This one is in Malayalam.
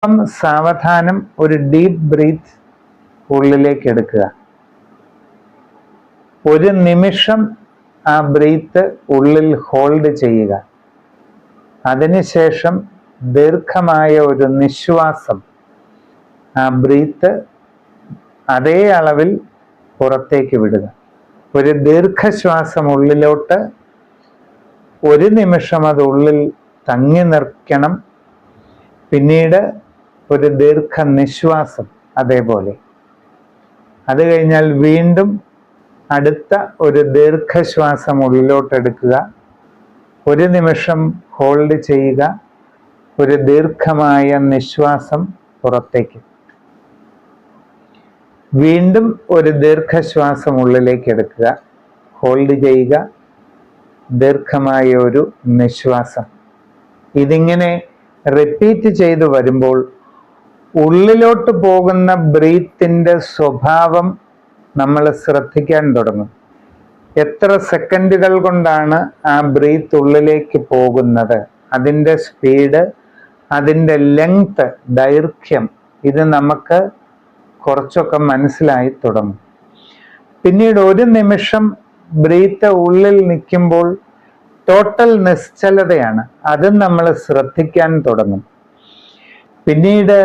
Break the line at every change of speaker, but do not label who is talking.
സാവധാനം ഒരു ഡീപ്പ് ബ്രീത്ത് ഉള്ളിലേക്ക് എടുക്കുക. ഒരു നിമിഷം ആ ബ്രീത്ത് ഉള്ളിൽ ഹോൾഡ് ചെയ്യുക. അതിനുശേഷം ദീർഘമായ ഒരു നിശ്വാസം, ആ ബ്രീത്ത് അതേ അളവിൽ പുറത്തേക്ക് വിടുക. ഒരു ദീർഘശ്വാസം ഉള്ളിലോട്ട്, ഒരു നിമിഷം അത് ഉള്ളിൽ തങ്ങി നിൽക്കണം. പിന്നീട് ഒരു ദീർഘ നിശ്വാസം അതേപോലെ. അത് കഴിഞ്ഞാൽ വീണ്ടും അടുത്ത ഒരു ദീർഘശ്വാസം ഉള്ളിലോട്ട് എടുക്കുക. ഒരു നിമിഷം ഹോൾഡ് ചെയ്യുക. ഒരു ദീർഘമായ നിശ്വാസം പുറത്തേക്ക്. വീണ്ടും ഒരു ദീർഘശ്വാസം ഉള്ളിലേക്ക് എടുക്കുക, ഹോൾഡ് ചെയ്യുക, ദീർഘമായ ഒരു നിശ്വാസം. ഇതിങ്ങനെ റിപ്പീറ്റ് ചെയ്തു വരുമ്പോൾ ഉള്ളിലോട്ട് പോകുന്ന ബ്രീത്തിന്റെ സ്വഭാവം നമ്മൾ ശ്രദ്ധിക്കാൻ തുടങ്ങും. എത്ര സെക്കൻഡുകൾ കൊണ്ടാണ് ആ ബ്രീത്ത് ഉള്ളിലേക്ക് പോകുന്നത്, അതിൻ്റെ സ്പീഡ്, അതിൻ്റെ ലെങ്ത്, ദൈർഘ്യം, ഇത് നമുക്ക് കുറച്ചൊക്കെ മനസ്സിലായി തുടങ്ങും. പിന്നീട് ഒരു നിമിഷം ബ്രീത്ത് ഉള്ളിൽ നിൽക്കുമ്പോൾ ടോട്ടൽ നിശ്ചലതയാണ്, അതും നമ്മൾ ശ്രദ്ധിക്കാൻ തുടങ്ങും. പിന്നീട്